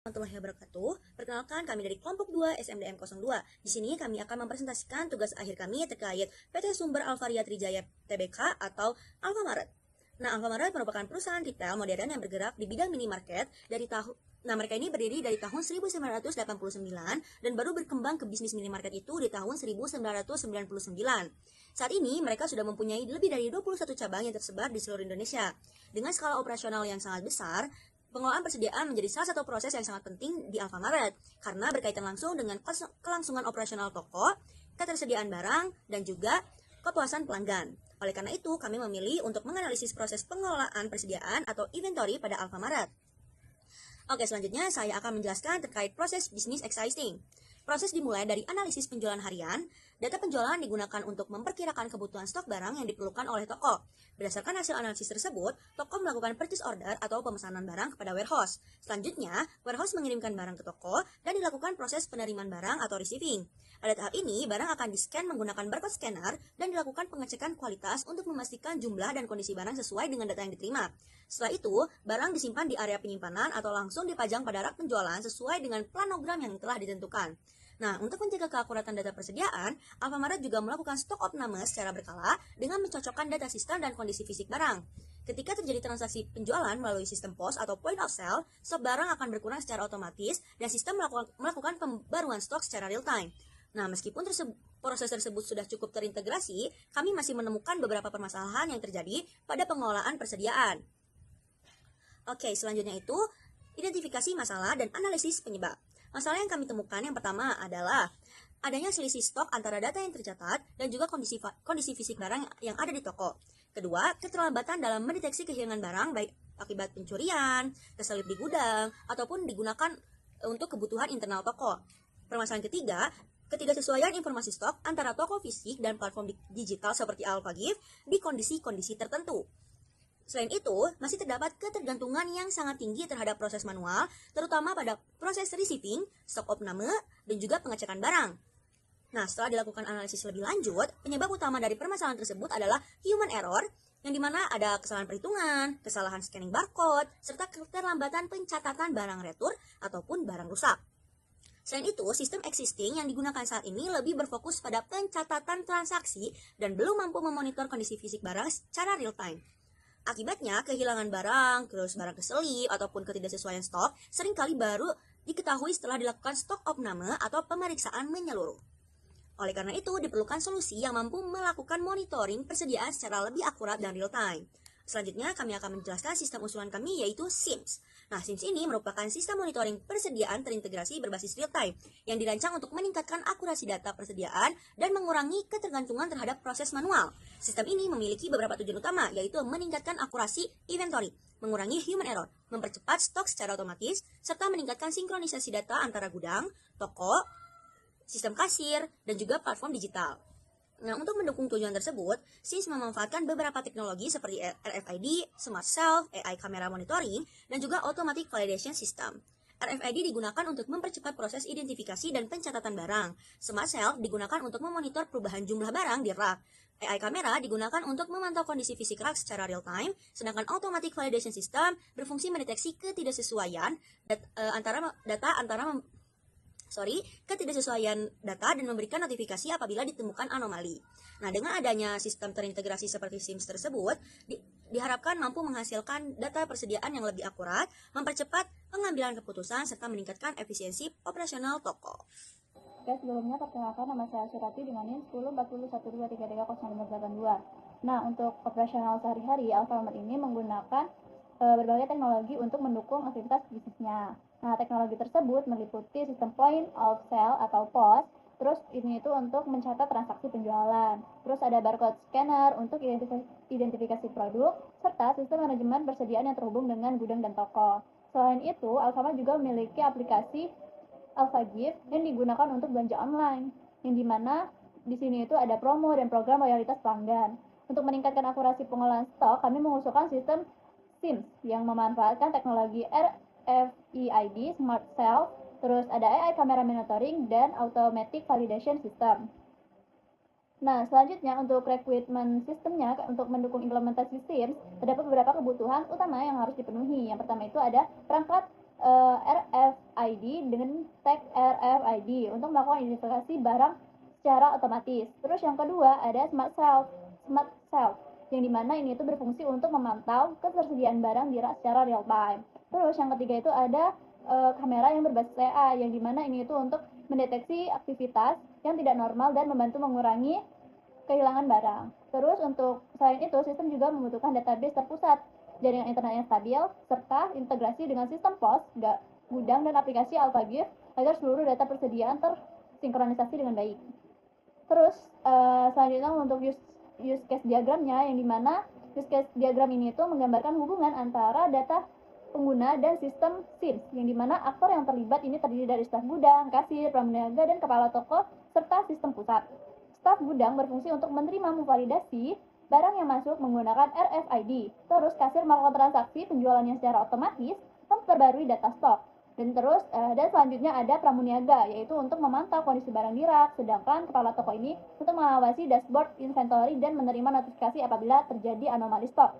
Warahmatullahi wabarakatuh. Perkenalkan, kami dari kelompok 2 SMDM 02. Di sini kami akan mempresentasikan tugas akhir kami terkait PT Sumber Alvaria Trijaya Tbk atau Alfamaret. Nah, Alfamaret merupakan perusahaan retail modern yang bergerak di bidang minimarket dari tahun. Nah, mereka ini berdiri dari tahun 1989 dan baru berkembang ke bisnis minimarket itu di tahun 1999. Saat ini, mereka sudah mempunyai lebih dari 21 cabang yang tersebar di seluruh Indonesia. Dengan skala operasional yang sangat besar, pengelolaan persediaan menjadi salah satu proses yang sangat penting di Alfamaret karena berkaitan langsung dengan kelangsungan operasional toko, ketersediaan barang, dan juga kepuasan pelanggan. Oleh karena itu, kami memilih untuk menganalisis proses pengelolaan persediaan atau inventory pada Alfamaret. Oke, selanjutnya saya akan menjelaskan terkait proses bisnis existing. Proses dimulai dari analisis penjualan harian. Data penjualan digunakan untuk memperkirakan kebutuhan stok barang yang diperlukan oleh toko. Berdasarkan hasil analisis tersebut, toko melakukan purchase order atau pemesanan barang kepada warehouse. Selanjutnya, warehouse mengirimkan barang ke toko dan dilakukan proses penerimaan barang atau receiving. Pada tahap ini, barang akan di-scan menggunakan barcode scanner dan dilakukan pengecekan kualitas untuk memastikan jumlah dan kondisi barang sesuai dengan data yang diterima. Setelah itu, barang disimpan di area penyimpanan atau langsung dipajang pada rak penjualan sesuai dengan planogram yang telah ditentukan. Nah, untuk menjaga keakuratan data persediaan, Alfamaret juga melakukan stok opname secara berkala dengan mencocokkan data sistem dan kondisi fisik barang. Ketika terjadi transaksi penjualan melalui sistem POS atau point of sale, stok barang akan berkurang secara otomatis dan sistem melakukan pembaruan stok secara real time. Nah, meskipun proses tersebut sudah cukup terintegrasi, kami masih menemukan beberapa permasalahan yang terjadi pada pengelolaan persediaan. Oke, selanjutnya itu identifikasi masalah dan analisis penyebab. Masalah yang kami temukan yang pertama adalah adanya selisih stok antara data yang tercatat dan juga kondisi fisik barang yang ada di toko. Kedua, keterlambatan dalam mendeteksi kehilangan barang baik akibat pencurian, keselip di gudang, ataupun digunakan untuk kebutuhan internal toko. Permasalahan ketiga, ketidaksesuaian informasi stok antara toko fisik dan platform digital seperti AlphaGift di kondisi-kondisi tertentu. Selain itu, masih terdapat ketergantungan yang sangat tinggi terhadap proses manual, terutama pada proses receiving, stok opname, dan juga pengecekan barang. Nah, setelah dilakukan analisis lebih lanjut, penyebab utama dari permasalahan tersebut adalah human error, yang dimana ada kesalahan perhitungan, kesalahan scanning barcode, serta keterlambatan pencatatan barang retur ataupun barang rusak. Selain itu, sistem existing yang digunakan saat ini lebih berfokus pada pencatatan transaksi dan belum mampu memonitor kondisi fisik barang secara real time. Akibatnya, kehilangan barang, terus barang keselip, ataupun ketidaksesuaian stok seringkali baru diketahui setelah dilakukan stok opname atau pemeriksaan menyeluruh. Oleh karena itu, diperlukan solusi yang mampu melakukan monitoring persediaan secara lebih akurat dan real time. Selanjutnya, kami akan menjelaskan sistem usulan kami yaitu SIMS. Nah, SIMS ini merupakan sistem monitoring persediaan terintegrasi berbasis real time yang dirancang untuk meningkatkan akurasi data persediaan dan mengurangi ketergantungan terhadap proses manual. Sistem ini memiliki beberapa tujuan utama, yaitu meningkatkan akurasi inventory, mengurangi human error, mempercepat stok secara otomatis, serta meningkatkan sinkronisasi data antara gudang, toko, sistem kasir, dan juga platform digital. Nah, untuk mendukung tujuan tersebut, SIMS memanfaatkan beberapa teknologi seperti RFID, Smart Shelf, AI Camera Monitoring, dan juga Automatic Validation System. RFID digunakan untuk mempercepat proses identifikasi dan pencatatan barang. Smart Shelf digunakan untuk memonitor perubahan jumlah barang di rak. AI Camera digunakan untuk memantau kondisi fisik rak secara real time, sedangkan Automatic Validation System berfungsi mendeteksi ketidaksesuaian ketidaksesuaian data dan memberikan notifikasi apabila ditemukan anomali. Nah, dengan adanya sistem terintegrasi seperti SIMS tersebut, diharapkan mampu menghasilkan data persediaan yang lebih akurat, mempercepat pengambilan keputusan, serta meningkatkan efisiensi operasional toko. Oke, sebelumnya perkenalkan nama saya Surati dengan NIM 104123330582. Nah, untuk operasional sehari-hari, Alfamart ini menggunakan berbagai teknologi untuk mendukung aktivitas bisnisnya. Nah, teknologi tersebut meliputi sistem point of sale atau POS, terus ini itu untuk mencatat transaksi penjualan. Terus ada barcode scanner untuk identifikasi produk, serta sistem manajemen persediaan yang terhubung dengan gudang dan toko. Selain itu, Alfamart juga memiliki aplikasi AlphaGift yang digunakan untuk belanja online, yang dimana di sini itu ada promo dan program loyalitas pelanggan. Untuk meningkatkan akurasi pengolahan stok, kami mengusulkan sistem SIMS yang memanfaatkan teknologi RFID, Smart Shelf, terus ada AI Camera Monitoring, dan Automatic Validation System. Nah, selanjutnya untuk recruitment sistemnya, untuk mendukung implementasi SIMS, terdapat beberapa kebutuhan utama yang harus dipenuhi. Yang pertama itu ada perangkat ID dengan tag RFID untuk melakukan identifikasi barang secara otomatis. Terus yang kedua ada Smart Shelf yang dimana ini itu berfungsi untuk memantau ketersediaan barang di rak secara real time. Terus yang ketiga itu ada kamera yang berbasis AI yang dimana ini itu untuk mendeteksi aktivitas yang tidak normal dan membantu mengurangi kehilangan barang. Terus untuk selain itu sistem juga membutuhkan database terpusat, jaringan internet yang stabil, serta integrasi dengan sistem POS, gudang dan aplikasi AlphaGIF agar seluruh data persediaan tersinkronisasi dengan baik. Terus selanjutnya untuk use case diagramnya yang dimana use case diagram ini itu menggambarkan hubungan antara data pengguna dan sistem SIMS yang dimana aktor yang terlibat ini terdiri dari staf gudang, kasir, pramuniaga, dan kepala toko serta sistem pusat. Staf gudang berfungsi untuk menerima memvalidasi barang yang masuk menggunakan RFID. Terus kasir melakukan transaksi penjualannya secara otomatis memperbarui data stok. Dan selanjutnya ada pramuniaga yaitu untuk memantau kondisi barang di rak, sedangkan kepala toko ini untuk mengawasi dashboard inventory dan menerima notifikasi apabila terjadi anomali stok.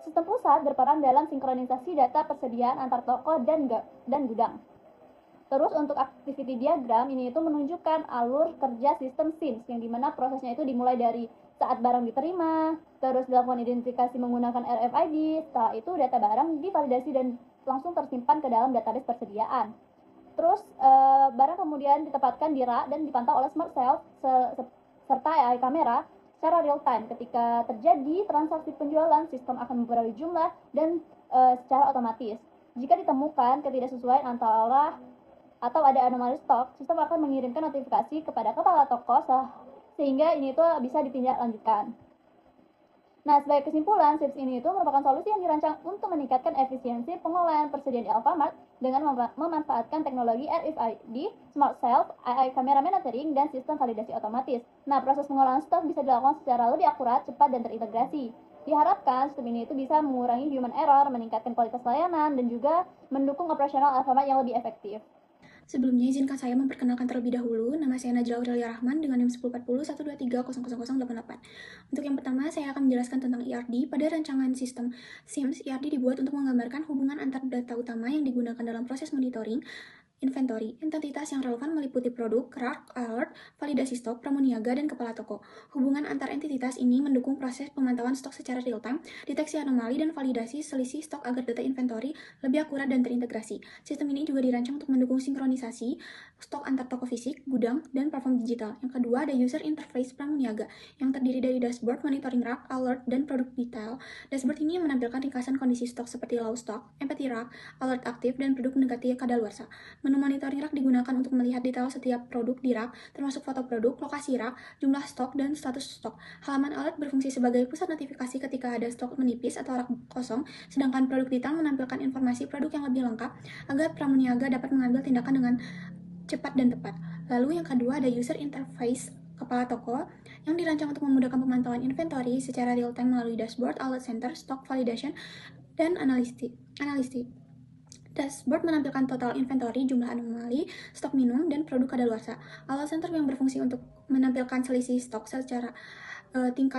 Sistem pusat berperan dalam sinkronisasi data persediaan antar toko dan gudang. Terus untuk activity diagram ini itu menunjukkan alur kerja sistem SIMS yang dimana prosesnya itu dimulai dari saat barang diterima, terus dilakukan identifikasi menggunakan RFID, setelah itu data barang divalidasi dan langsung tersimpan ke dalam database persediaan. Terus barang kemudian ditempatkan di rak dan dipantau oleh Smart Shelf serta AI kamera secara real time. Ketika terjadi transaksi penjualan, sistem akan memperoleh jumlah dan secara otomatis. Jika ditemukan ketidaksesuaian antara atau ada anomali stok, sistem akan mengirimkan notifikasi kepada kepala toko sehingga ini itu bisa ditindaklanjutkan. Nah, sebagai kesimpulan, SIMS ini itu merupakan solusi yang dirancang untuk meningkatkan efisiensi pengelolaan persediaan di Alfamart dengan memanfaatkan teknologi RFID, Smart Shelf, AI kamera monitoring, dan sistem validasi otomatis. Nah, proses pengelolaan stok bisa dilakukan secara lebih akurat, cepat, dan terintegrasi. Diharapkan sistem ini itu bisa mengurangi human error, meningkatkan kualitas layanan, dan juga mendukung operasional Alfamart yang lebih efektif. Sebelumnya, izinkan saya memperkenalkan terlebih dahulu. Nama saya Najla Aurelia Rahman dengan NIM 104012300088. Untuk yang pertama, saya akan menjelaskan tentang ERD. Pada rancangan sistem SIMS, ERD dibuat untuk menggambarkan hubungan antar data utama yang digunakan dalam proses monitoring inventory. Entitas yang relevan meliputi produk, rak, alert, validasi stok, pramuniaga, dan kepala toko. Hubungan antar entitas ini mendukung proses pemantauan stok secara real-time, deteksi anomali, dan validasi selisih stok agar data inventory lebih akurat dan terintegrasi. Sistem ini juga dirancang untuk mendukung sinkronisasi stok antar toko fisik, gudang, dan platform digital. Yang kedua ada user interface pramuniaga, yang terdiri dari dashboard, monitoring rak, alert, dan produk detail. Dashboard ini menampilkan ringkasan kondisi stok seperti low stock, empty rak, alert aktif, dan produk mendekati kadaluarsa. Menu monitoring rak digunakan untuk melihat detail setiap produk di rak, termasuk foto produk, lokasi rak, jumlah stok, dan status stok. Halaman alert berfungsi sebagai pusat notifikasi ketika ada stok menipis atau rak kosong, sedangkan produk detail menampilkan informasi produk yang lebih lengkap agar pramuniaga dapat mengambil tindakan dengan cepat dan tepat. Lalu yang kedua ada user interface kepala toko yang dirancang untuk memudahkan pemantauan inventory secara real-time melalui dashboard, alert center, stock validation, dan analitik. Dashboard menampilkan total inventory, jumlah anomali, stok minum, dan produk kadaluarsa. Alert center yang berfungsi untuk menampilkan selisih stok secara tingkat